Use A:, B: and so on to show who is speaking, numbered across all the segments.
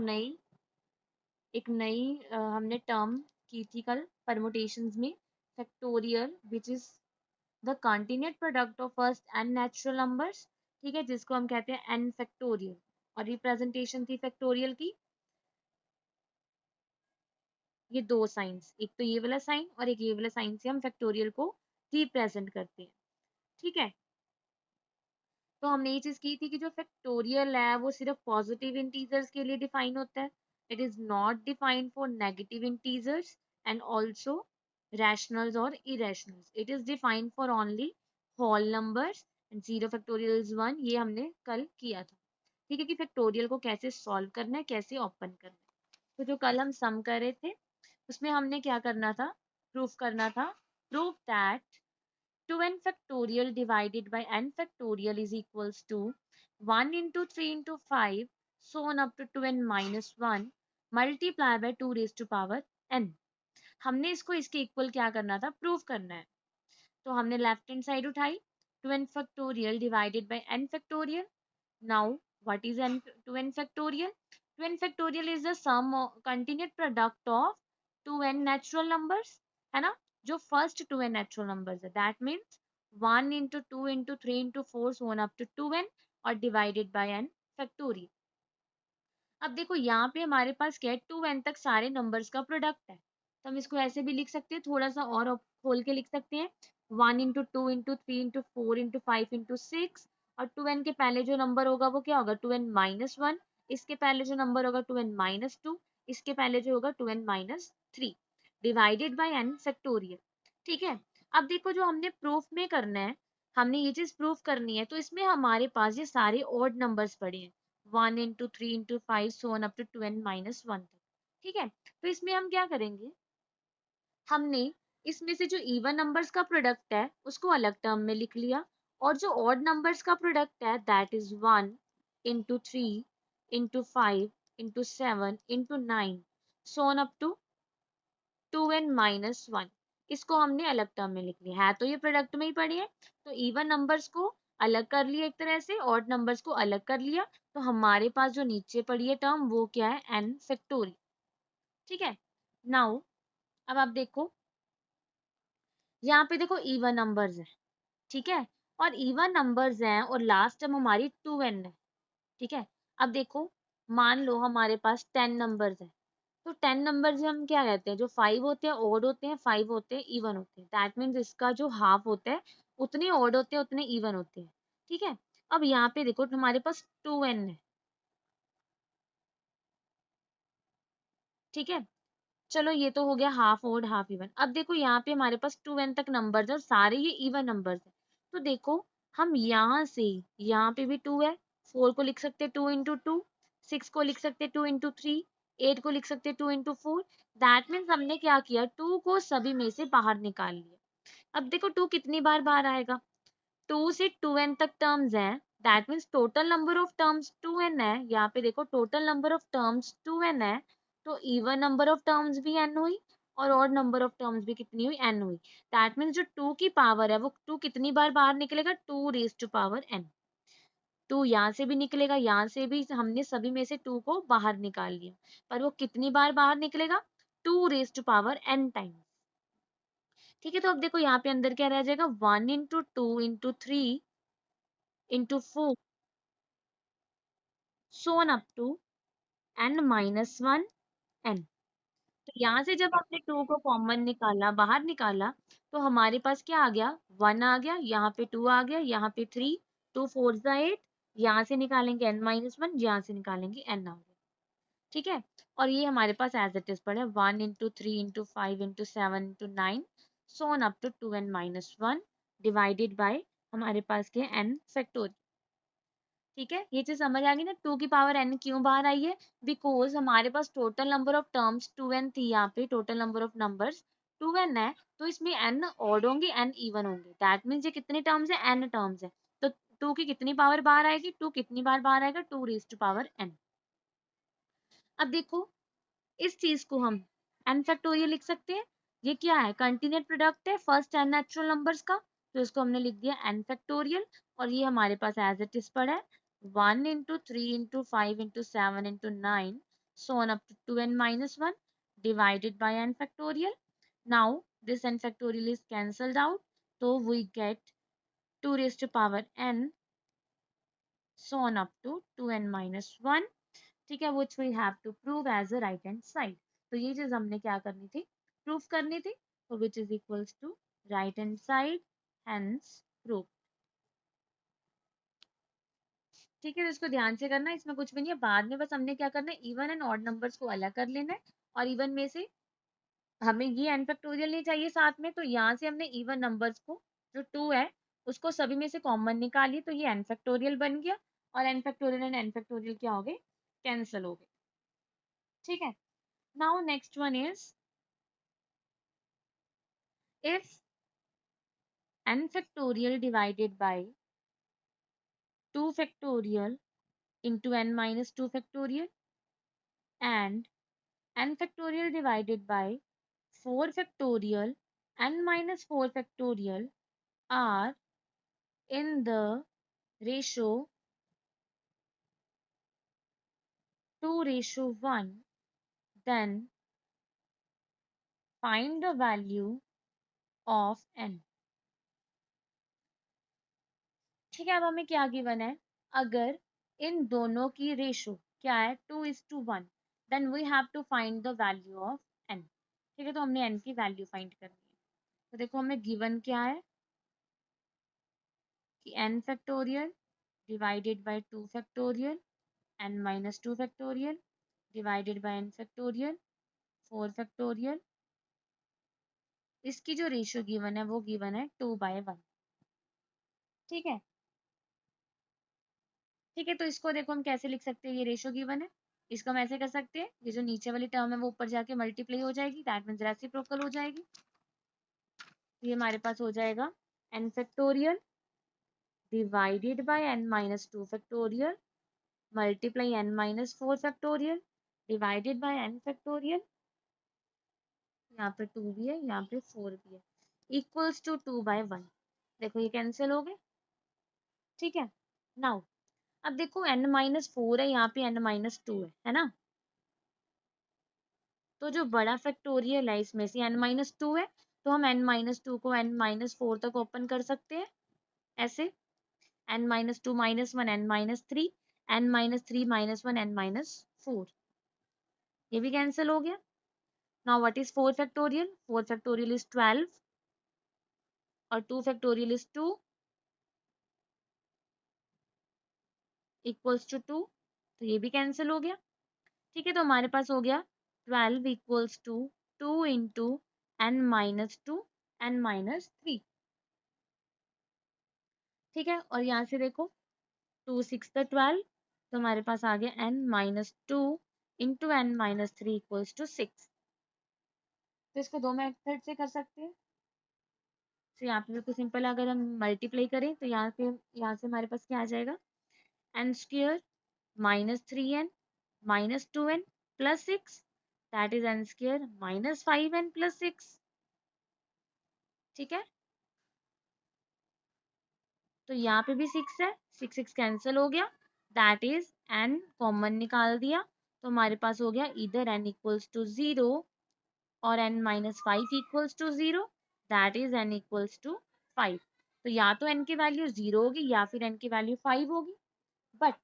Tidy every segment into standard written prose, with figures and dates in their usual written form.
A: एक नई हमने टर्म की थी कल परमुटेशंस में, factorial which is the continuous product of first n natural numbers, ठीक है, जिसको हम कहते हैं एन फैक्टोरियल। और रिप्रेजेंटेशन थी फैक्टोरियल की ये दो साइंस, एक तो ये वाला साइन और एक ये वाला साइन से हम फैक्टोरियल को रिप्रेजेंट करते हैं, ठीक है। तो हमने ये चीज की थी कि जो फैक्टोरियल है वो सिर्फ पॉजिटिव इंटीजर्स के लिए डिफाइन होता है, it is not defined for negative integers and also rationals और irrationals, it is defined for only whole numbers and zero factorial is one, ये हमने कल किया था, ठीक है, कि फैक्टोरियल को कैसे सॉल्व करना है, कैसे ओपन करना है। तो जो कल हम सम कर रहे थे उसमें हमने क्या करना था, प्रूफ करना था, prove that 2n factorial divided by n factorial is equals to 1 into 3 into 5 so on up to 2n minus 1 multiply by 2 raised to power n। हमने इसको इसके इक्वल क्या करना था, प्रूव करना है। तो हमने लेफ्ट हैंड साइड उठाई, 2n factorial divided by n factorial। Now what is n 2n factorial? 2n factorial is the sum of continued product of 2n natural numbers, है ना, जो फर्स्ट 2n नेचुरल नंबर्स है, that means 1 into 2 into 3 into 4 so on up to 2n और divided by n factorial. अब देखो यहाँ पे हमारे पास क्या है, 2n तक सारे नंबर्स का प्रोडक्ट है, तो हम इसको ऐसे भी लिख सकते हैं, थोड़ा सा और खोल के लिख सकते हैं, 1 into 2 into 3 into 4 into 5 into 6 और 2n के पहले जो नंबर होगा वो क्या होगा, 2n minus 1, इसके पहले जो नंबर होगा 2n minus 2, इसके पहले जो होगा 2n minus 3 divided by n factorial, ठीक है। अब देखो जो हमने प्रूफ में करना है, हमने ये चीज प्रूफ करनी है, तो इसमें हमारे पास ये सारे ऑड नंबर्स पड़े हैं, 1 into 3 into 5 so on up to 2n minus 1 तक, ठीक है। तो इसमें हम क्या करेंगे, हमने इसमें से जो इवन नंबर्स का प्रोडक्ट है उसको अलग टर्म में लिख लिया, और जो ऑड नंबर्स का प्रोडक्ट है that is 1 into 3 into 5 into 7 into 9 so on up to 2n minus 1, इसको हमने अलग टर्म में लिख लिया है, तो ये प्रोडक्ट में ही पड़ी है, तो इवन नंबर्स को अलग कर लिया एक तरह से, ऑड नंबर्स को अलग कर लिया, तो हमारे पास जो नीचे पड़ी है टर्म वो क्या है, n फैक्टोरियल, ठीक है। नाउ अब आप देखो यहाँ पे देखो इवन नंबर्स है, ठीक है, और इवन नंबर्स हैं और लास्ट टर्म हमारी 2n है, ठीक है। अब देखो मान लो हमारे पास 10 नंबर्स है, तो 10 नंबर से हम क्या कहते हैं, जो 5 होते हैं ऑड होते हैं, 5 होते हैं इवन होते हैं, दैट मीन्स इसका जो हाफ होता है उतने ऑड होते हैं उतने इवन होते हैं, ठीक है। अब यहाँ पे देखो हमारे पास 2n है, ठीक है, चलो ये तो हो गया हाफ ऑड हाफ इवन। अब देखो यहाँ पे हमारे पास 2n तक नंबर्स है और सारे ये इवन नंबर्स है, तो देखो हम यहाँ से यहाँ पे भी 2 है, 4 को लिख सकते हैं 2 into 2, 6 को लिख सकते हैं 2 into 3, 8 को लिख सकते हैं 2 into 4, दैट मीन्स हमने क्या किया, 2 को सभी में से बाहर निकाल लिया। अब देखो 2 कितनी बार बाहर आएगा, 2 से 2n तक टर्म्स हैं, that means total number of terms 2n है, यहाँ पे देखो total number of terms 2n है, तो इवन नंबर ऑफ टर्म्स भी n हुई और ऑड नंबर ऑफ टर्म्स भी कितनी हुई, n हुई, दैट मीन्स जो 2 की पावर है वो 2 कितनी बार बाहर निकलेगा, 2 रेज टू पावर n, 2 यहाँ से भी निकलेगा, यहाँ से भी, हमने सभी में से 2 को बाहर निकाल लिया, पर वो कितनी बार बाहर निकलेगा, 2 raise to power n times, ठीक है। तो अब देखो यहाँ पे अंदर क्या रह जाएगा, 1 into 2 into 3 into 4 so on up to n minus 1 n। तो यहाँ से जब आपने 2 को कॉमन निकाला, बाहर निकाला, तो हमारे पास क्या आ गया, 1 आ गया, यहाँ पे 2 आ गया, यहाँ पे 3, 2 4 8, यहाँ से निकालेंगे n minus 1, यहाँ से निकालेंगे n आ गया, ठीक है। और ये हमारे पास एज इट इज पड़ा है 1 into 3 into 5 into 7 into 9 so on up to 2n minus 1 divided by हमारे पास के n फैक्टोरियल, ठीक है। ये चीज समझ आ गई ना, 2 की पावर n क्यों बाहर आई है, बिकॉज हमारे पास total number of terms 2n थी, यहाँ पे total number of numbers 2n है, तो इसमें n ऑड होंगे n इवन होंगे, दैट मीन्स ये कितने टर्म्स है, n टर्म्स है, तो 2 की कितनी पावर बाहर आएगी, 2 कितनी बार बाहर आएगा, 2 रेज टू पावर n। अब देखो इस चीज को हम n फैक्टोरियल लिख सकते हैं, ये क्या है, कंटीन्यूअस प्रोडक्ट है फर्स्ट n नेचुरल नंबर्स का, तो इसको हमने लिख दिया n फैक्टोरियल, और ये हमारे पास एज इट इज पड़ा है 1 into 3 into 5 into 7 into 9 so on up to 2n minus 1 divided by n factorial. Now this n factorial is cancelled out, so we get 2 raised to power n, so on up to 2n minus 1, ठीक है, which we have to prove as a right hand side. तो ये चीज हमने क्या करनी थी, proof करनी थी, तो which is equals to right hand side, hence proof. ठीक है, तो इसको ध्यान से करना, इसमें कुछ भी नहीं है, बाद में बस हमने क्या करना है, इवन एंड ऑड नंबर्स को अलग कर लेना है, और इवन में से हमें ये एन फैक्टोरियल नहीं चाहिए साथ में, तो यहाँ से हमने इवन नंबर्स को, जो 2 है, उसको सभी में से कॉमन निकाली, तो ये एन फैक्टोरियल बन गया, और n factorial and n factorial क्या हो गए, कैंसिल हो गए. ठीक है, now next one is if n factorial divided by 2 factorial into n minus 2 factorial and n factorial divided by 4 factorial n minus 4 factorial are in the ratio 2:1, then find the value of n. ठीक है, अब हमें क्या given है, अगर इन दोनों की ratio क्या है 2:1, then we have to find the value of n. ठीक है, तो हमने n की वैल्यू फाइंड करनी है. तो देखो हमें गिवन क्या है कि n factorial divided by 2 factorial n minus 2 factorial divided by n factorial 4 factorial, इसकी जो रेशियो गिवन है वो गिवन है 2/1. ठीक है, ठीक है, तो इसको देखो हम कैसे लिख सकते हैं, ये रेशियो गिवन है, इसको हम ऐसे कर सकते हैं, ये जो नीचे वाली टर्म है वो ऊपर जाके मल्टीप्लाई हो जाएगी, दैट मीन्स रेसिप्रोकल हो जाएगी. तो ये हमारे पास हो जाएगा n factorial divided by n minus 2 factorial multiply n minus 4 factorial divided by n factorial, यहाँ पे 2 भी है, यहाँ पे 4 भी है, इक्वल्स टू 2/1. देखो ये कैंसिल हो गए. ठीक है, नाउ अब देखो n माइनस 4 है, यहाँ पे n माइनस 2 है ना, तो जो बड़ा फैक्टोरियल है इसमें से n माइनस 2 है, तो हम n माइनस 2 को n माइनस 4 तक ओपन कर सकते हैं, ऐसे n minus 2 minus 1 n minus 3 n minus 3 minus 1 n minus 4, ये भी कैंसिल हो गया. Now what is 4 factorial, 4 factorial is 12 और 2 फैक्टोरियल इज 2 इक्वल्स टू 2, तो ये भी कैंसिल हो गया. ठीक है, तो हमारे पास हो गया 12 equals to 2 into n minus 2 n minus 3. ठीक है, और यहाँ से देखो 2 6 12, तो हमारे पास आ गया n minus 2 into n minus 3 equals to 6. तो इसको दो मेथड से कर सकते हैं. तो यहाँ पे बिल्कुल सिंपल है, अगर हम मल्टीप्लाई करें तो यहाँ से हमारे पास क्या आ जाएगा, n square minus 3n minus 2n plus 6, that is n square minus 5n plus 6. ठीक है, तो यहाँ पे भी 6 है, 6 6 कैंसिल हो गया, दैट इज n कॉमन निकाल दिया, तो हमारे पास हो गया इधर n इक्वल्स टू 0 और n minus 5 equals to 0, that is n equals to 5. तो या तो n की वैल्यू 0 होगी या फिर n की वैल्यू 5 होगी, बट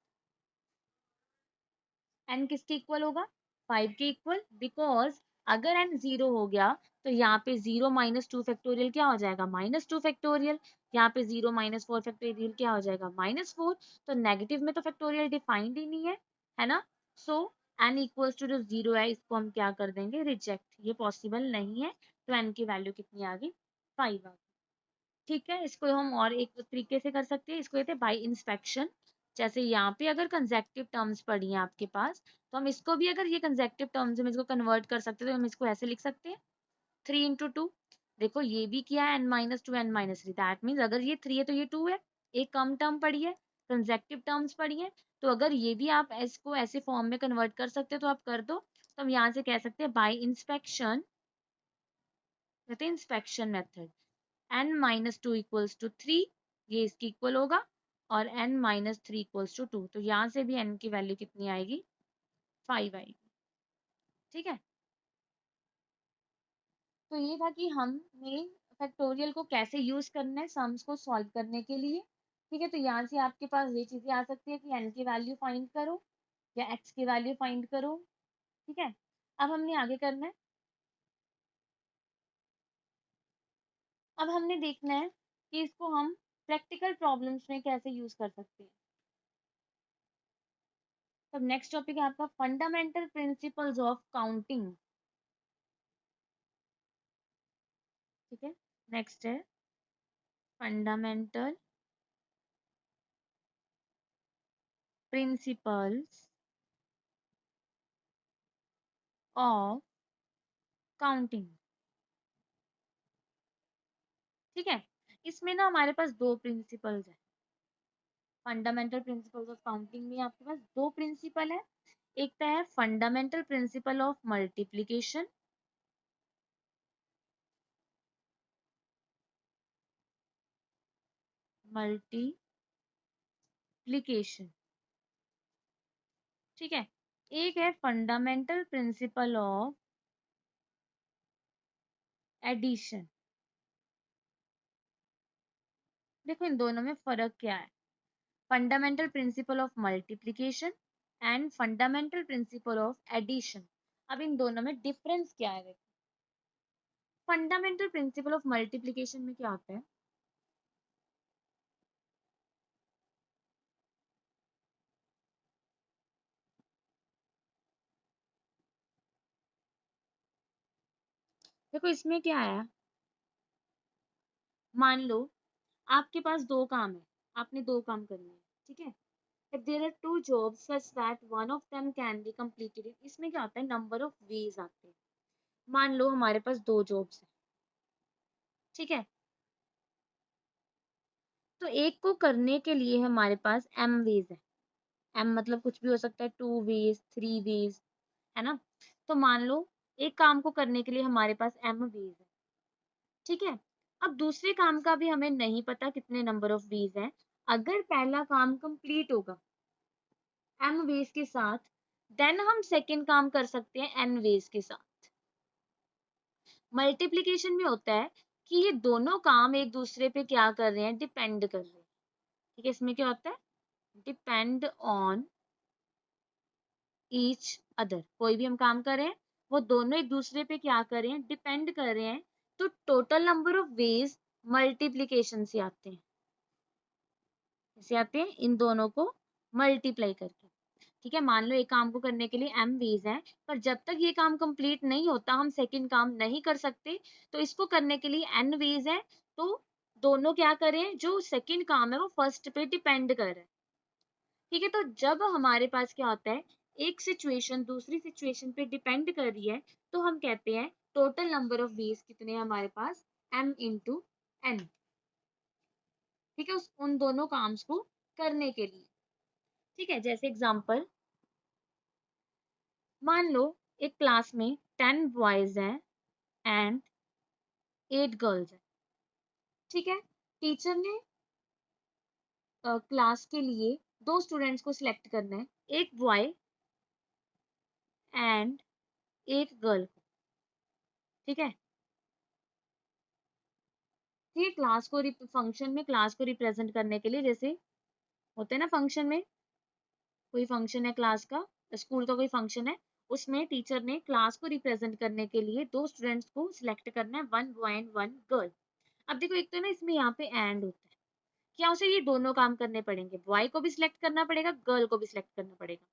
A: n किसके इक्वल होगा, 5 के इक्वल, बिकॉज अगर n 0 हो गया तो यहाँ पे 0 माइनस 2 फैक्टोरियल क्या हो जाएगा, माइनस 2 फैक्टोरियल, यहाँ पे 0 माइनस 4 फैक्टोरियल क्या हो जाएगा, माइनस 4. तो नेगेटिव में तो फैक्टोरियल डिफाइंड ही नहीं है ना, सो n इक्वल्स टू जो 0 है इसको हम क्या कर देंगे, रिजेक्ट, ये पॉसिबल नहीं है, तो n की वैल्यू कितनी आ गई, 5 आ गई. ठीक है, इसको हम और एक तरीके से कर सकते हैं, इसको कहते हैं बाय इंस्पेक्शन. जैसे यहाँ पे अगर कंसेक्टिव टर्म्स पड़ी हैं आपके पास, तो हम इसको भी अगर ये कंसेक्टिव टर्म्स में इसको कन्वर्ट कर सकते हैं, तो हम इसको ऐसे लिख सकते हैं 3 इंटू 2. देखो ये भी किया है n minus 2 n minus 3, that means अगर ये 3 है तो ये 2 है, एक कम टर्म पड़ी है, कंसेक्टिव टर्म्स पड़ी है, तो अगर ये भी आप इसको ऐसे फॉर्म में कन्वर्ट कर सकते हो तो आप कर दो. तो हम यहाँ से कह सकते हैं बाय इंस्पेक्शन, कहते हैं inspection method, n minus 2 equals to 3, ये इसकी इक्वल होगा, और n माइनस 3 इक्वल्स टू 2, तो यहाँ से भी n की वैल्यू कितनी आएगी, 5 आएगी. ठीक है। तो ये था कि हमें फैक्टोरियल को कैसे यूज करना है सम्स को सॉल्व करने के लिए। ठीक है, तो यहाँ से आपके पास ये चीजें आ सकती है कि एन की वैल्यू फाइंड करो या एक्स की वैल्यू फाइंड करो। ठीक है, अब हमने आगे करना है। अब हमने देखना है कि इसको हम प्रैक्टिकल प्रॉब्लम्स में कैसे यूज कर सकते हैं। तो नेक्स्ट टॉपिक है आपका फंडामेंटल प्रिंसिपल्स ऑफ काउंटिंग। ठीक है, नेक्स्ट है फंडामेंटल प्रिंसिपल्स ऑफ काउंटिंग। ठीक है, इसमें ना हमारे पास दो प्रिंसिपल्स है। फंडामेंटल प्रिंसिपल्स ऑफ काउंटिंग में आपके पास दो प्रिंसिपल है। एक तो है fundamental principle of multiplication, multiplication. ठीक है, एक है फंडामेंटल प्रिंसिपल ऑफ एडिशन। देखो इन दोनों में फर्क क्या है। Fundamental principle of multiplication and fundamental principle of addition. अब इन दोनों में डिफरेंस क्या है। देखो फंडामेंटल प्रिंसिपल ऑफ मल्टीप्लिकेशन में क्या होता है। देखो इसमें क्या है, मान लो आपके पास दो काम है, आपने दो काम करने हैं। ठीक है, if there are two jobs such that one of them can be completed, इसमें क्या होता है नंबर ऑफ वेज आते हैं। मान लो हमारे पास दो जॉब्स है। ठीक है, तो एक को करने के लिए हमारे पास m वेज है। m मतलब कुछ भी हो सकता है, 2 वेज 3 वेज, है ना। तो मान लो एक काम को करने के लिए हमारे पास m वेज है। ठीक है, अब दूसरे काम का भी हमें नहीं पता कितने नंबर ऑफ वेज हैं। अगर पहला काम कंप्लीट होगा m वेज के साथ, देन हम सेकंड काम कर सकते हैं n वेज के साथ। मल्टीप्लिकेशन में होता है कि ये दोनों काम एक दूसरे पे क्या कर रहे हैं, डिपेंड कर रहे हैं। ठीक है, इसमें क्या होता है, डिपेंड ऑन ईच अदर। कोई भी हम काम कर रहे हैं वो दोनों एक दूसरे पे क्या कर रहे हैं, डिपेंड कर रहे हैं। तो total number of ways multiplication से आते हैं। कैसे आते हैं, इन दोनों को मल्टीप्लाई करके। ठीक है, मान लो एक काम को करने के लिए m वेज है, पर जब तक ये काम कंप्लीट नहीं होता हम सेकंड काम नहीं कर सकते। तो इसको करने के लिए n वेज है, तो दोनों क्या करें, जो सेकंड काम है वो फर्स्ट पे डिपेंड कर रहा है। ठीक है, तो जब हमारे पास क्या होता है, एक सिचुएशन दूसरी सिचुएशन पे डिपेंड कर रही है, तो हम कहते हैं टोटल नंबर ऑफ वेज कितने हैं हमारे पास, m इंटू n। ठीक है, उन दोनों काम्स को करने के लिए। ठीक है, जैसे एग्जांपल मान लो एक क्लास में 10 बॉयज हैं एंड 8 गर्ल्स हैं। ठीक है, टीचर ने क्लास के लिए दो स्टूडेंट्स को सिलेक्ट करना है, एक बॉय एंड एक गर्ल को। ठीक है, ये क्लास को फंक्शन में क्लास को रिप्रेजेंट करने के लिए, जैसे होते हैं ना फंक्शन में, कोई फंक्शन है क्लास का, स्कूल का कोई फंक्शन है, उसमें टीचर ने क्लास को रिप्रेजेंट करने के लिए दो स्टूडेंट्स को सिलेक्ट करना है, 1 बॉय एंड 1 गर्ल। अब देखो एक तो ना इसमें यहाँ पे एंड होता है, क्या उसे ये दोनों काम करने पड़ेंगे, बॉय को भी सिलेक्ट करना पड़ेगा गर्ल को भी सिलेक्ट करना पड़ेगा।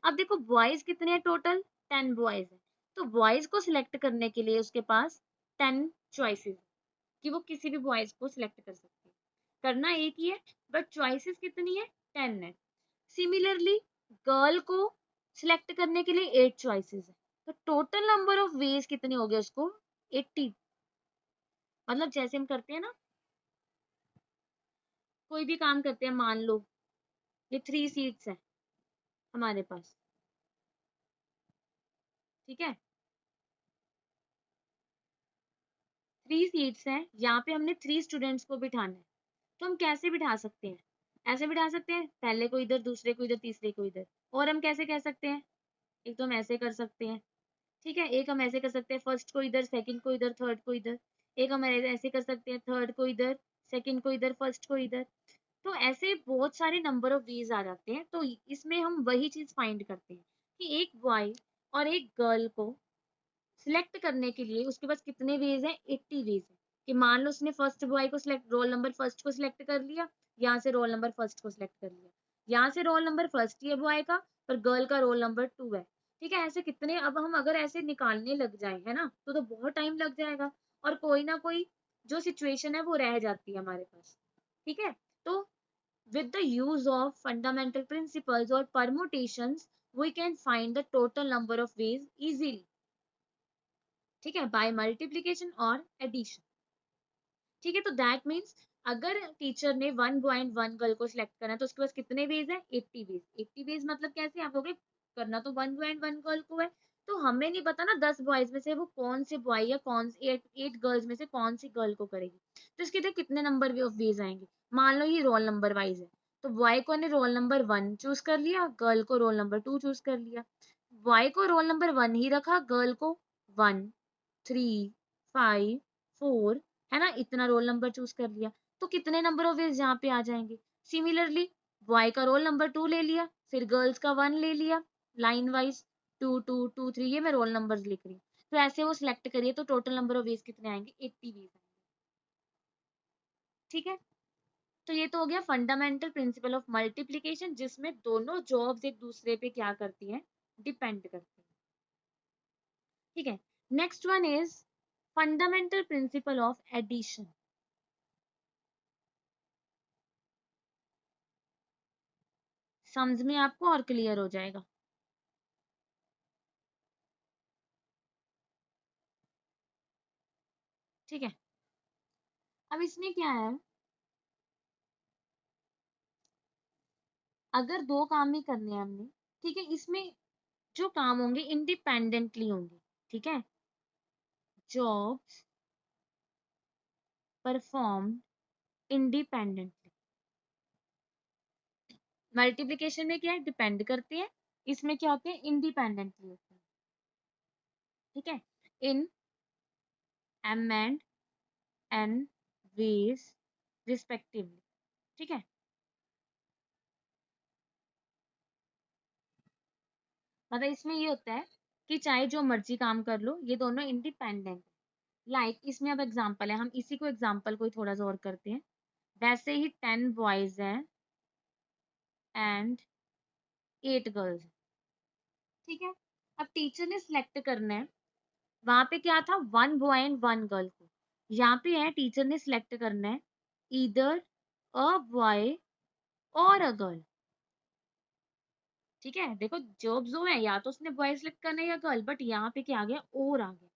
A: अब देखो बॉयज कितने हैं टोटल, 10 बॉयज है। तो बॉयज को सिलेक्ट करने के लिए उसके पास 10 चॉइसेस, कि वो किसी भी बॉयज को सिलेक्ट कर सकते हैं। करना एक ही है, बट चॉइसेस कितनी है, 10 है। सिमिलरली गर्ल को सिलेक्ट करने के लिए 8 चॉइसेस है। तो टोटल नंबर ऑफ वेज कितने हो गए उसको, 80। मतलब जैसे हम करते हैं ना, कोई भी काम करते हैं, मान लो ये 3 सीट्स है हमारे पास। ठीक है, 3 सीट्स हैं, यहाँ पे हमने 3 स्टूडेंट्स को बिठाना है। तो हम कैसे बिठा सकते हैं, ऐसे बिठा सकते हैं, पहले को इधर दूसरे को इधर तीसरे को इधर। और हम कैसे कह सकते हैं, एक तो हम ऐसे कर सकते हैं। ठीक है, एक हम ऐसे कर सकते हैं, फर्स्ट को इधर, सेकंड को इधर, थर्ड को इधर। एक हम ऐसे कर सकते हैं, थर्ड को इधर, सेकंड को इधर, फर्स्ट को इधर। तो ऐसे बहुत सारे नंबर ऑफ वेज आ जाते हैं। तो इसमें हम वही चीज फाइंड करते हैं कि एक बॉय और एक गर्ल को सिलेक्ट करने के लिए उसके पास कितने वेज हैं, 80 वेज है। कि मान लो उसने फर्स्ट बॉय को सिलेक्ट, रोल नंबर फर्स्ट को सिलेक्ट कर लिया, यहाँ से रोल नंबर फर्स्ट को सिलेक्ट कर लिया, यहाँ से रोल नंबर फर्स्ट ही है बॉय का, पर गर्ल का रोल नंबर 2 है। ठीक है, ऐसे कितने, अब हम अगर ऐसे निकालने लग जाए है ना, तो बहुत टाइम लग जाएगा, और कोई ना कोई जो सिचुएशन है वो रह जाती है हमारे पास। ठीक है, तो with the use of fundamental principles or permutations we can find the total number of ways easily। ठीक है, बाय मल्टीप्लीकेशन और एडिशन। ठीक है, तो दैट मीन्स अगर टीचर ने one boy and one girl को सिलेक्ट करना है तो उसके पास कितने वेज है, 80 वेज। 80 वेज मतलब कैसे, आप लोग करना तो one boy and one girl को है, तो हमें नहीं पता ना 10 बॉयज में से वो कौन से बॉय या कौन से एट गर्ल्स में से कौन सी गर्ल को करेगी। तो इसके लिए कितने नंबर ऑफ वेज आएंगे। मान लो ये रोल नंबर वाइज है, तो बॉय को ने रोल नंबर 1 चूज कर लिया, गर्ल को रोल नंबर 2 चूज कर लिया। बॉय को रोल नंबर 1 ही रखा, गर्ल को 1, 3, 5, 4, है ना, इतना रोल नंबर चूज कर लिया। तो कितने नंबर ऑफ वेज यहाँ पे आ जाएंगे। सिमिलरली बॉय का रोल नंबर 2 ले लिया, फिर गर्ल्स का 1 ले लिया, लाइन वाइज 2 2 2 3, ये मैं रोल नंबर्स लिख रही हूँ। तो ऐसे वो सिलेक्ट करिए, तो टोटल नंबर ऑफ वेज कितने आएंगे, 80 वेज आएंगे। ठीक है, तो ये तो हो गया फंडामेंटल प्रिंसिपल ऑफ मल्टीप्लीकेशन, जिसमें दोनों जॉब्स एक दूसरे पे क्या करती हैं, डिपेंड करती हैं। ठीक है, next one is fundamental principle of addition. समझ में आपको और क्लियर हो जाएगा। ठीक है, अब इसमें क्या है, अगर दो काम ही करने हैं हमने, ठीक है, इसमें जो काम होंगे इंडिपेंडेंटली होंगे। ठीक है, जॉब्स परफॉर्म इंडिपेंडेंटली। मल्टीप्लिकेशन में क्या है, डिपेंड करते हैं, इसमें क्या होते हैं, इंडिपेंडेंटली होते हैं। ठीक है, in m and n ways respectively. ठीक है, मतलब इसमें ये होता है कि चाहे जो मर्जी काम कर लो, ये दोनों इंडिपेंडेंट। लाइक इसमें अब एग्जांपल है, हम इसी को एग्जांपल को ही थोड़ा सा और करते हैं। वैसे ही 10 बॉयज हैं एंड 8 गर्ल्स। ठीक है, अब टीचर ने सिलेक्ट करना है, वहां पे क्या था, 1 बॉय एंड 1 गर्ल को। यहाँ पे है टीचर ने सिलेक्ट करना है इधर अ बॉय और अ गर्ल। ठीक है, देखो जॉब जो है, या तो उसने बॉय सिलेक्ट करना है या गर्ल, बट यहाँ पे क्या आ गया, और आ गया।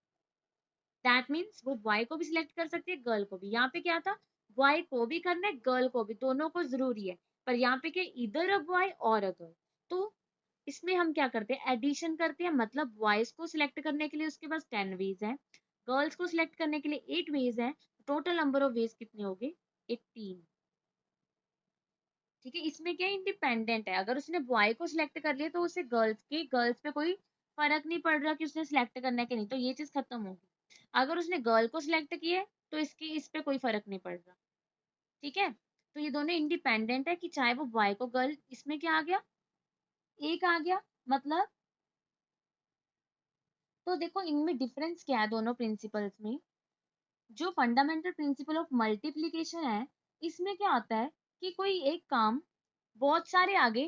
A: दैट मीन्स वो बॉय को भी सिलेक्ट कर सकती है, गर्ल को भी। यहाँ पे क्या था, बॉय को भी करना है, गर्ल को भी, दोनों को जरूरी है। पर यहाँ पे क्या, इधर अ बॉय और अ गर्ल। तो इसमें हम क्या करते हैं, एडिशन करते हैं, मतलब बॉयज को सिलेक्ट करने के लिए उसके पास 10 वेज है, गर्ल्स को सिलेक्ट करने के लिए 8 वेज है। टोटल नंबर ऑफ वेज कितने हो गए, 18। ठीक है, इसमें क्या इंडिपेंडेंट है, अगर उसने बॉय को सिलेक्ट कर लिया तो उसे गर्ल्स पे कोई फर्क नहीं पड़ रहा कि उसने सिलेक्ट करना है कि नहीं, तो ये चीज खत्म होगी। अगर उसने गर्ल को सिलेक्ट किया है तो इसकी इस पे कोई फर्क नहीं पड़ रहा। ठीक है, तो ये दोनों इंडिपेंडेंट है, कि चाहे वो बॉय को गर्ल, इसमें क्या आ गया, एक आ गया, मतलब। तो देखो इनमें डिफरेंस क्या है दोनों प्रिंसिपल्स में। जो फंडामेंटल प्रिंसिपल ऑफ मल्टीप्लिकेशन है, इसमें क्या होता है कि कोई एक काम बहुत सारे आगे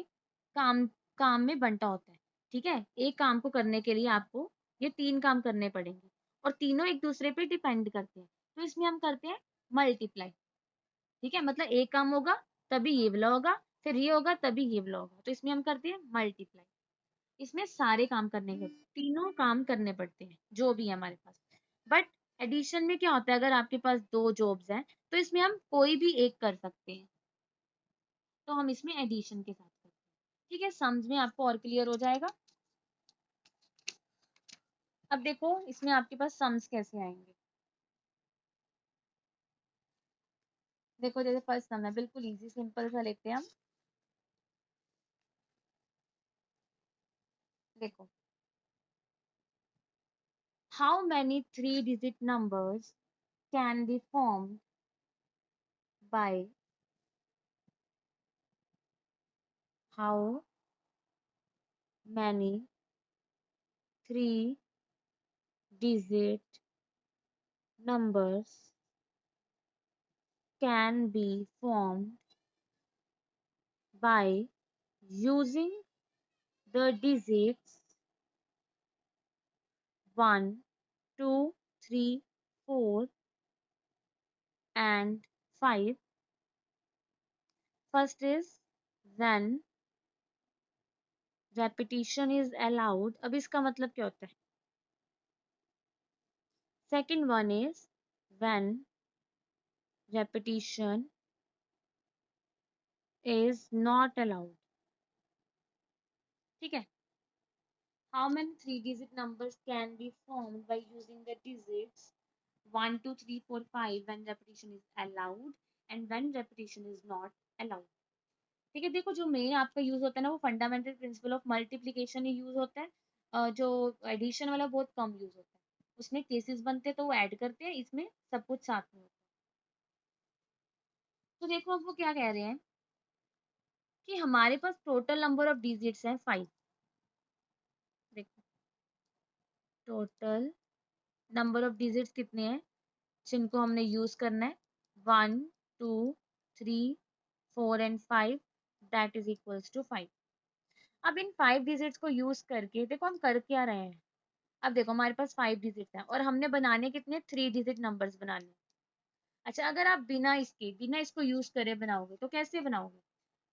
A: काम काम में बंटा होता है। ठीक है, एक काम को करने के लिए आपको ये 3 काम करने पड़ेंगे, और तीनों एक दूसरे पे डिपेंड करते हैं। तो इसमें हम करते हैं मल्टीप्लाई। ठीक है, मतलब एक काम होगा तभी ये वाला होगा, फिर ये होगा तभी ये वाला होगा, तो इसमें हम करते हैं मल्टीप्लाई। इसमें सारे काम करने के, तीनों काम करने पड़ते हैं जो भी है हमारे पास। बट एडिशन में क्या होता है, अगर आपके पास 2 जॉब्स हैं तो इसमें हम कोई भी एक कर सकते हैं, तो हम इसमें एडिशन के साथ करते हैं। ठीक है, समझ में आपको और क्लियर हो जाएगा। अब देखो इसमें आपके पास सम्स कैसे आएंगे। देखो जैसे फर्स्ट सम है, बिल्कुल इजी सिंपल सा लेते हैं हम। देखो How many three-digit numbers can be formed by how many three-digit numbers can be formed by using the digits 1, 2, 3, 4, and 5. First is when repetition is allowed. अब इसका मतलब क्या होता है? Second one is when repetition is not allowed. ठीक है? How many three-digit numbers can be formed by using the digits 1, 2, 3, 4, 5 when repetition is allowed and when repetition is not allowed? ठीक है, देखो जो मेन आपका यूज होता है ना वो fundamental principle of multiplication he use होता है। जो एडिशन वाला बहुत कम यूज होता है, उसमें केसेस बनते हैं तो वो ऐड करते हैं, इसमें सब कुछ साथ में होता है। तो देखो अब वो क्या कह रहे हैं कि हमारे पास टोटल नंबर ऑफ डिजिट्स है 5। देखो टोटल नंबर ऑफ डिजिट्स कितने हैं जिनको हमने यूज करना है, 1, 2, 3, 4 and 5, that is equals to 5। अब इन 5 डिजिट्स को यूज करके देखो हम कर क्या रहे हैं। अब देखो हमारे पास 5 डिजिट है और हमने बनाने कितने, 3 डिजिट नंबर्स बनाने। अच्छा अगर आप बिना इसको यूज करे बनाओगे तो कैसे बनाओगे?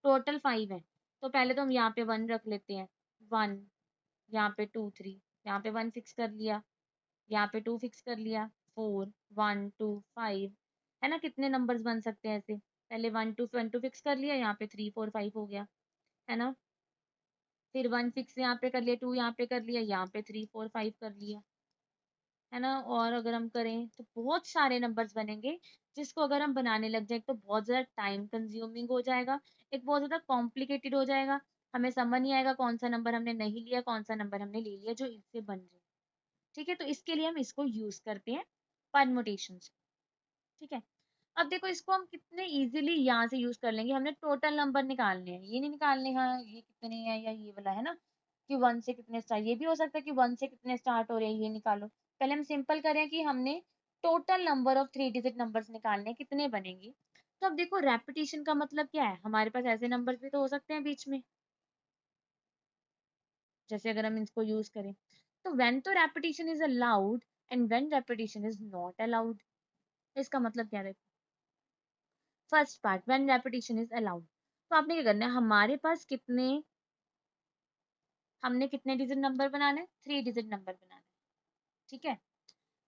A: टोटल 5 है तो पहले तो हम यहाँ पे 1 रख लेते हैं, 1, यहाँ पे 2, 3, यहाँ पे 1 फिक्स कर लिया, यहाँ पे 2 फिक्स कर लिया, 4, 1, 2, 5, है ना? कितने नंबर्स बन सकते हैं ऐसे? पहले 1 2 फिक्स कर लिया, यहाँ पे 3 4 5 हो गया, है ना? फिर 1 फिक्स यहाँ पे कर लिया, 2 यहाँ पे कर लिया, यहाँ पे 3 4 5 कर लिया, है ना? और अगर हम करें तो बहुत सारे नंबर्स बनेंगे जिसको अगर हम बनाने लग जाए तो बहुत ज़्यादा टाइम कंज्यूमिंग हो जाएगा, एक बहुत ज़्यादा कॉम्प्लिकेटेड हो जाएगा, हमें समझ नहीं आएगा कौन सा नंबर हमने नहीं लिया, कौन सा नंबर हमने ले लिया जो इससे बन रहे हैं। ठीक है, तो इसके लिए हम इसको यूज करते हैं परमुटेशंस। ठीक है, अब देखो इसको हम कितने इजीली यहाँ से यूज कर लेंगे। हमने टोटल नंबर निकालने हैं, ये नहीं निकालने हाँ ये कितने हैं या ये वाला, है ना? कि 1 से कितने स्टार्ट, ये भी हो सकता है कि 1 से कितने स्टार्ट हो रहे हैं ये निकालो। पहले हम सिंपल करें कि हमने total number of three digit numbers निकालने हैं, कितने बनेंगे। तो अब देखो रेपिटेशन का मतलब क्या है, हमारे पास ऐसे नंबर्स भी तो हो सकते हैं बीच में, जैसे अगर हम इसको यूज करें तो व्हेन तो repetition is allowed and when repetition is not allowed. इसका मतलब क्या है? First part when repetition is allowed, तो आपने क्या करना है, हमारे पास कितने, हमने कितने डिजिट नंबर बनाने, 3 डिजिट नंबर बनाने, ठीक है?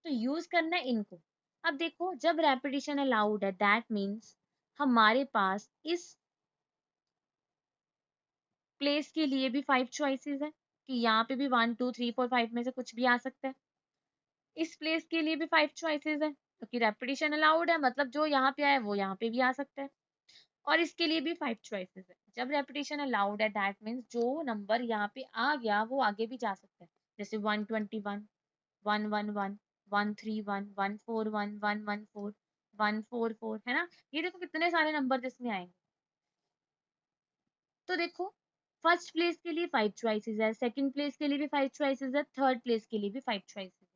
A: तो यूज करना है इनको। अब देखो जब रेपिटेशन अलाउड है दैट मीन्स हमारे पास इस प्लेस के लिए भी 5 चॉइसेस है कि यहाँ पे भी 1 2 3 4 5 में से कुछ भी आ सकता है। इस प्लेस के लिए भी 5 चॉइसेस है क्योंकि रेपिटेशन अलाउड है, मतलब जो यहाँ पे आए वो यहाँ पे भी आ सकता है। और इसके लिए भी 5 चॉइसेस है। जब रेपिटेशन अलाउड है दैट मीन्स जो नंबर यहाँ पे आ गया वो आगे भी जा सकता है, जैसे 121, 111, 131, 141, 114, 144, है ना? ये देखो कितने सारे नंबर इसमें आएंगे। तो देखो फर्स्ट प्लेस के लिए 5 चॉइसेस है, सेकंड प्लेस के लिए भी 5 चॉइसेस है, थर्ड प्लेस के लिए भी 5 चॉइसेस है।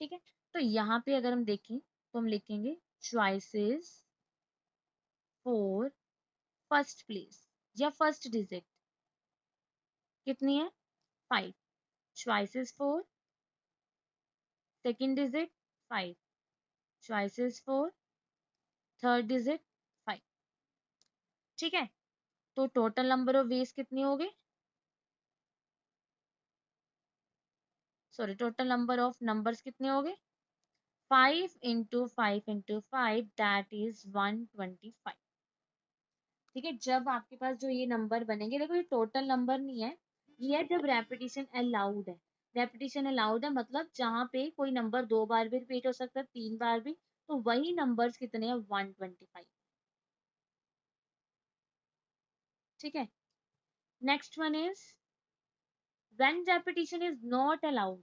A: ठीक है, तो यहाँ पे अगर हम देखें तो हम लिखेंगे चॉइसेस फॉर फर्स्ट प्लेस या फर्स्ट डिजिट कितनी है, 5। Choices for second digit 5, choices for third digit 5। ठीक है, तो टोटल नंबर ऑफ वेज कितने हो गए, sorry total number of numbers कितने हो गए, 5 इंटू 5 इंटू 5 दैट इज 125। ठीक है, जब आपके पास जो ये नंबर बनेंगे, देखो ये टोटल नंबर नहीं है, ये है जब रेपिटेशन अलाउड है। रेपिटेशन अलाउड है मतलब जहाँ पे कोई नंबर 2 बार भी रिपीट हो सकता है, 3 बार भी, तो वही नंबर्स कितने हैं, 125। ठीक है, next one is when repetition is not allowed.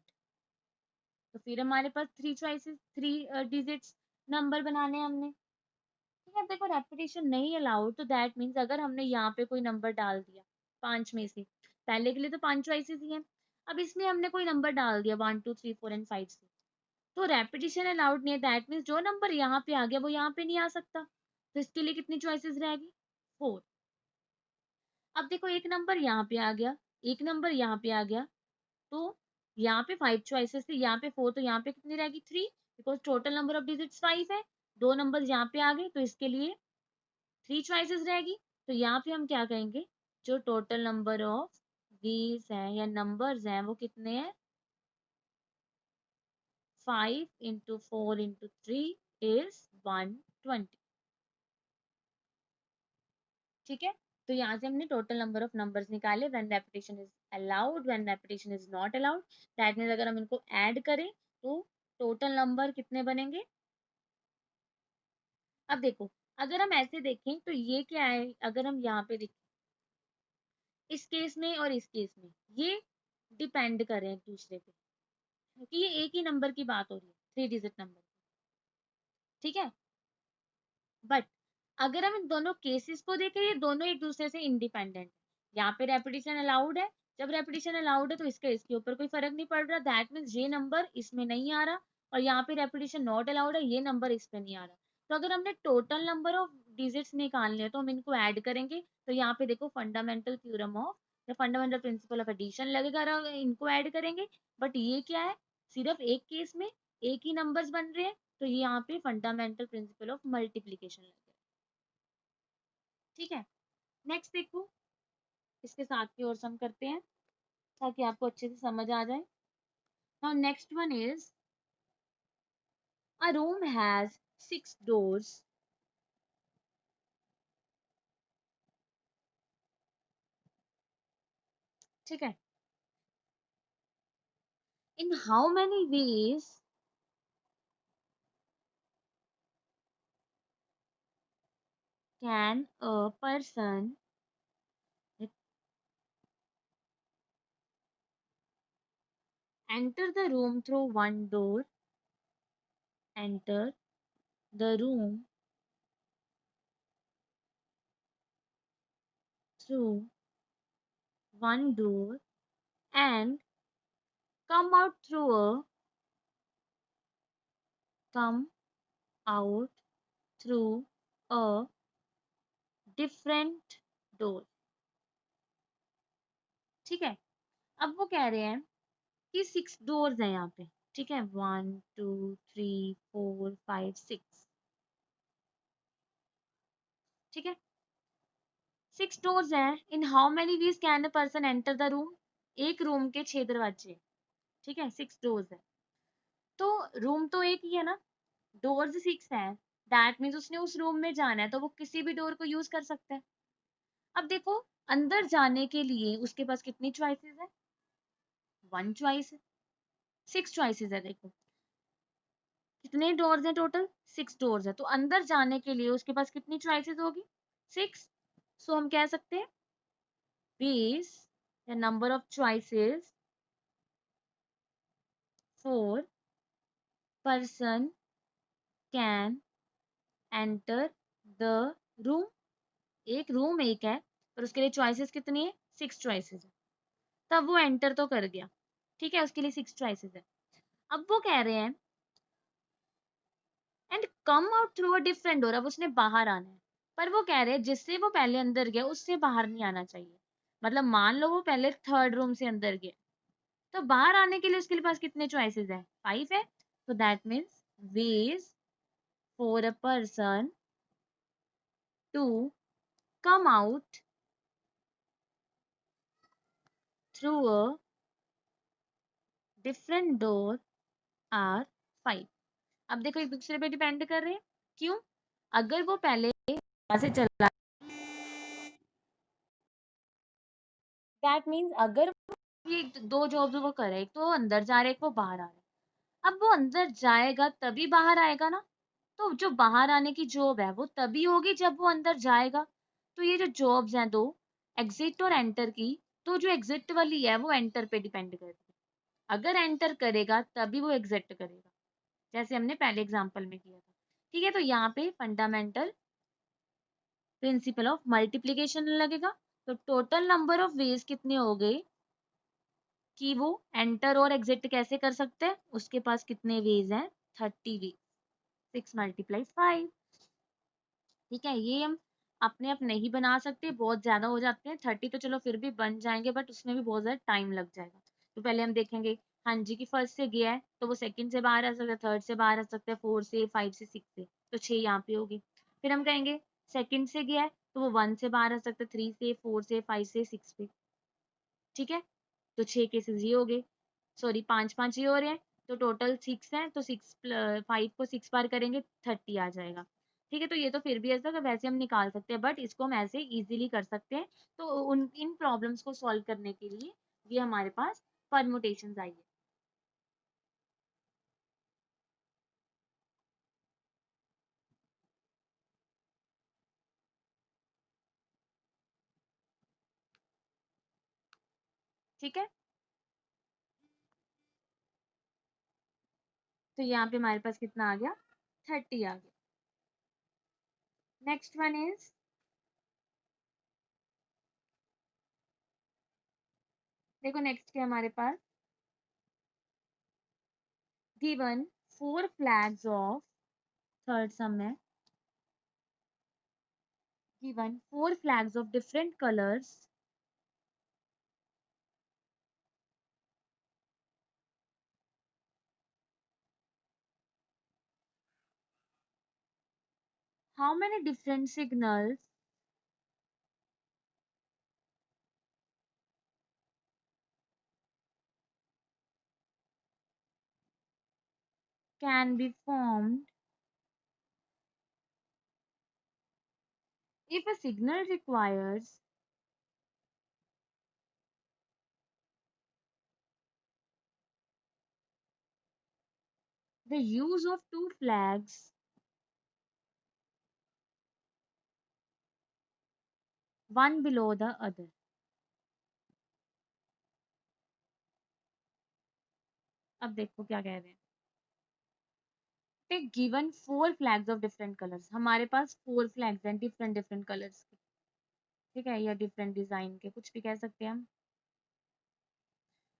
A: तो फिर हमारे पास 3 चॉइसेस, 3 डिजिट्स नंबर बनाने हैं हमने। ठीक है, देखो रेपिटेशन नहीं अलाउड, तो दैट मीन्स अगर हमने यहाँ पे कोई नंबर डाल दिया 5 में से, पहले के लिए तो 5 चॉइसेस ही हैं, अब इसमें हमने कोई नंबर डाल दिया 1 2 3 4 एंड 5 से, तो रेपिटेशन अलाउड नहीं है, दैट मीन्स जो नंबर यहाँ पे आ गया वो यहाँ पे नहीं आ सकता, तो इसके लिए कितनी चॉइसेस रहेगी? 4। अब देखो एक नंबर यहाँ पे आ गया, एक नंबर यहाँ पे आ गया, तो यहाँ पे 5 चॉइसेस थी, यहाँ पे 4, तो यहाँ पे कितनी रहेगी? 3, because total number of digits 5 है। दो नंबर यहाँ पे आ गए, तो इसके लिए 3 चॉइसेस रहेगी। तो यहाँ पे हम क्या कहेंगे, जो टोटल नंबर ऑफ वीज है या नंबर्स हैं वो कितने हैं? 5 इंटू 4 इंटू 3 इज 120। ठीक है, तो यहाँ से हमने टोटल नंबर ऑफ नंबर्स निकाले when repetition is allowed, when repetition is not allowed. That means अगर हम इनको ऐड करें तो टोटल नंबर कितने बनेंगे? अब देखो, अगर हम ऐसे देखें तो ये क्या है, अगर हम यहाँ पे देखें इस केस में और इस केस में, ये डिपेंड कर रहे हैं एक दूसरे पे, क्योंकि ये एक ही नंबर की बात हो रही है, 3 डिजिट नंबर। ठीक है, बट अगर हम इन दोनों केसेस को देखें, ये दोनों एक दूसरे से इंडिपेंडेंट है। यहाँ पे रेपिटेशन अलाउड है, जब रेपिटेशन अलाउड है तो इसके ऊपर कोई फर्क नहीं पड़ रहा, दैट मीन्स ये नंबर इसमें नहीं आ रहा, और यहाँ पे रेपिटेशन नॉट अलाउड है, ये नंबर इस पे नहीं आ रहा। तो अगर हमने टोटल नंबर ऑफ डिजिट्स निकालने हैं तो हम इनको ऐड करेंगे, तो यहाँ पे देखो फंडामेंटल थ्योरम ऑफ या फंडामेंटल प्रिंसिपल ऑफ एडिशन लगेगा, और इनको ऐड करेंगे। बट ये क्या है, सिर्फ एक केस में एक ही नंबर्स बन रहे हैं, तो ये यहाँ पे फंडामेंटल प्रिंसिपल ऑफ मल्टीप्लीकेशन लगेगा। ठीक है, नेक्स्ट देखो, इसके साथ की और सम करते हैं ताकि आपको अच्छे से समझ आ जाए। Now next one is a room has 6 doors। ठीक है, in how many ways can a person enter the room through one door, enter the room through one door and come out through a come out through a different door। ठीक है, अब वो कह रहे हैं कि 6 डोर्स हैं यहाँ पे। ठीक है, 1 2 3 4 5 6। ठीक है, 6 डोर्स हैं, in how many ways can a person enter the room? एक रूम के 6 दरवाजे। ठीक है, 6 डोर्स है, तो रूम तो एक ही है ना, डोर्स 6 हैं, दैट मीन्स उसने उस रूम में जाना है तो वो किसी भी डोर को यूज कर सकता है। अब देखो, अंदर जाने के लिए उसके पास कितनी चॉइसेस है? 1 चॉइस है। 6 चॉइसेस है, देखो कितने डोर्स हैं टोटल? 6 डोर्स है, तो अंदर जाने के लिए उसके पास कितनी चॉइसेस होगी? 6। सो हम कह सकते हैं बेस या number of choices for person can enter the room. एक रूम एक है, पर उसके लिए चॉइसेस कितनी है? 6 चॉइसेस है, तब वो एंटर तो कर गया। ठीक है, उसके लिए 6 चॉइसेस है। अब वो कह रहे हैं and come out through a different door, अब उसने बाहर आना है, पर वो कह रहे हैं जिससे वो पहले अंदर गया उससे बाहर नहीं आना चाहिए। मतलब मान लो वो पहले थर्ड रूम से अंदर गया, तो बाहर आने के लिए उसके पास कितने चॉइसेस है? 5 है, तो that means ways for a person to come out through a different door are 5। अब देखो एक दूसरे पे डिपेंड कर रहे हैं, क्यों? अगर वो पहले वहां से चला, दैट मीन्स अगर ये दो जॉब्स वो करे, एक तो वो अंदर जा रहा है, एक वो बाहर आ रहा है, अब वो अंदर जाएगा तभी बाहर आएगा ना, तो जो बाहर आने की जॉब है वो तभी होगी जब वो अंदर जाएगा। तो ये जो जॉब्स हैं दो, एग्जिट और एंटर की, तो जो एग्जिट वाली है वो एंटर पे डिपेंड करती है। अगर एंटर करेगा तभी वो एग्जिट करेगा, जैसे हमने पहले एग्जांपल में किया था। ठीक है, तो यहाँ पे फंडामेंटल प्रिंसिपल ऑफ मल्टीप्लिकेशन लगेगा। तो टोटल नंबर ऑफ वेज कितने हो गए कि वो एंटर और एग्जिट कैसे कर सकते हैं, उसके पास कितने वेज हैं, 30 वेज। 6 × 5। ठीक है, ये हम अपने आप नहीं बना सकते, बहुत ज्यादा हो जाते हैं। 30 तो चलो फिर भी बन जाएंगे, बट उसमें भी बहुत ज्यादा टाइम लग जाएगा। तो पहले हम देखेंगे, हाँ जी की फर्स्ट से गया है तो वो सेकंड से बाहर आ सकता है, थर्ड से बाहर आ सकता है, 4 से, 5 से, 6 से, तो 6 यहाँ पे होगी। फिर हम कहेंगे सेकंड से गया है तो वो 1 से बाहर आ सकता है, 3 से, 4 से, 5 से, 6 पे। ठीक है, तो 6 केसेस ये हो गए, सॉरी 5 5 ये हो रहे हैं, तो टोटल 6 है, तो 5 को 6 बार करेंगे 30 आ जाएगा। ठीक है, तो ये तो फिर भी ऐसा कि वैसे हम निकाल सकते हैं, बट इसको हम ऐसे इजीली कर सकते हैं। तो उन इन प्रॉब्लम्स को सॉल्व करने के लिए ये हमारे पास परमुटेशंस आई है। ठीक है, तो यहाँ पे हमारे पास कितना आ गया, 30 आ गया। नेक्स्ट वन इज, देखो नेक्स्ट क्या है हमारे पास, given 4 flags of, third sum है, given 4 flags of different colors, how many different signals can be formed if a signal requires the use of two flags, one below the other? अब देखो क्या कह रहे हैं, take given 4 flags of different colors, हमारे पास 4 flags हैं different different colours के। ठीक है, या डिफरेंट डिजाइन के, कुछ भी कह सकते हैं हम।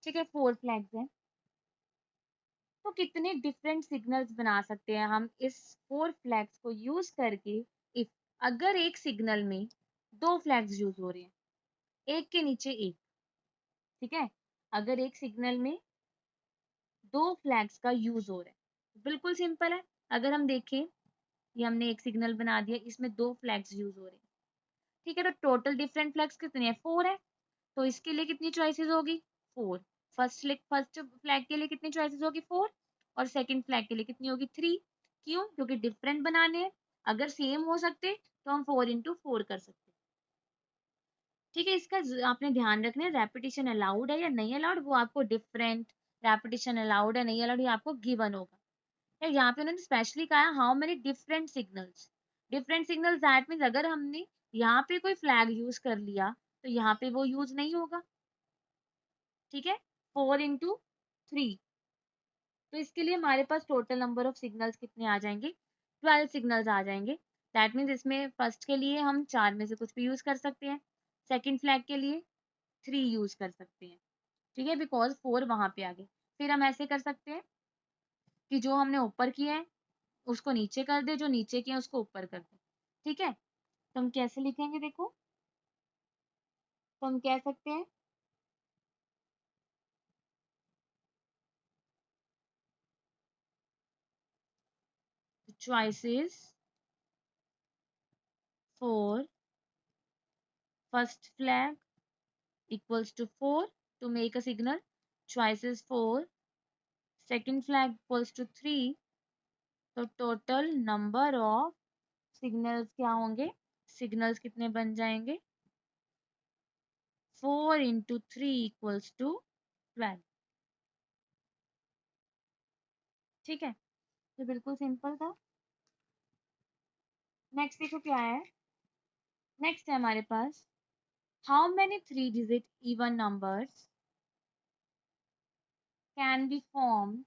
A: ठीक है, 4 flags हैं, तो कितने डिफरेंट सिग्नल्स बना सकते हैं हम इस 4 फ्लैग्स को यूज करके। इफ अगर एक सिग्नल में 2 फ्लैग्स यूज हो रहे हैं, एक के नीचे एक, ठीक है, अगर एक सिग्नल में 2 फ्लैग्स का यूज हो रहा है, बिल्कुल सिंपल है। अगर हम देखें, ये हमने एक सिग्नल बना दिया, इसमें 2 फ्लैग्स यूज हो रहे हैं। ठीक है, तो टोटल डिफरेंट फ्लैग्स कितने हैं, 4 है, तो इसके लिए कितनी चॉइसेस होगी, 4। फर्स्ट फ्लैग के लिए कितनी चॉइसेस होगी, 4, और सेकंड फ्लैग के लिए कितनी होगी, 3। क्यों, क्योंकि डिफरेंट बनाने हैं, अगर सेम हो सकते तो हम 4 × 4 कर सकते। ठीक है, इसका आपने ध्यान रखना है, रेपिटेशन अलाउड है या नहीं अलाउड, वो आपको डिफरेंट, रेपिटेशन अलाउड है नहीं अलाउड, ये आपको गिवन होगा। या यहाँ पे उन्होंने स्पेशली कहा how many different signals, different signals that means अगर हमने यहाँ पे कोई फ्लैग यूज कर लिया तो यहाँ पे वो यूज नहीं होगा। ठीक है, 4 × 3, तो इसके लिए हमारे पास टोटल नंबर ऑफ सिग्नल्स कितने आ जाएंगे, 12 सिग्नल्स आ जाएंगे। दैट मीन्स इसमें फर्स्ट के लिए हम 4 में से कुछ भी यूज कर सकते हैं, सेकंड फ्लैग के लिए 3 यूज कर सकते हैं। ठीक है, बिकॉज 4 वहां पे आ गए। फिर हम ऐसे कर सकते हैं कि जो हमने ऊपर किया है उसको नीचे कर दे, जो नीचे किया है उसको ऊपर कर दे। ठीक है, तो हम कैसे लिखेंगे, देखो, तो हम कह सकते हैं choices for first flag equals to 4 to make a signal, choices for second flag equals to 3, तो टोटल नंबर ऑफ सिग्नल्स क्या होंगे, सिग्नल्स कितने बन जाएंगे, 4 × 3 इक्वल्स टू 12। ठीक है, तो बिल्कुल सिंपल था। नेक्स्ट देखो क्या है, नेक्स्ट है हमारे पास, how many 3 digit even numbers can be formed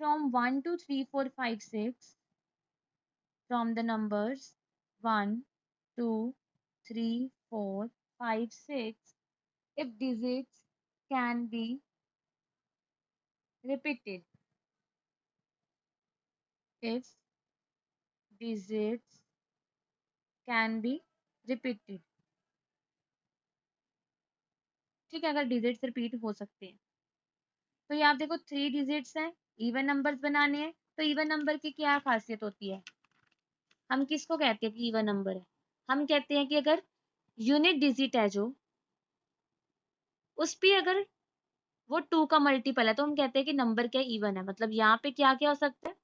A: from 1 to 3, 4, 5, 6 from the numbers 1, 2, 3, 4, 5, 6 if digits can be repeated. If digits can be repeated. ठीक है, अगर डिजिट्स रिपीट हो सकते हैं तो ये आप देखो 3 डिजिट्स हैं, इवन नंबर्स बनाने हैं तो इवन नंबर की क्या खासियत होती है? हम किसको कहते हैं कि इवन नंबर है? हम कहते हैं कि अगर यूनिट डिजिट है जो उस पे अगर वो 2 का मल्टीपल है तो हम कहते हैं कि नंबर क्या इवन है। मतलब यहाँ पे क्या क्या हो सकता है?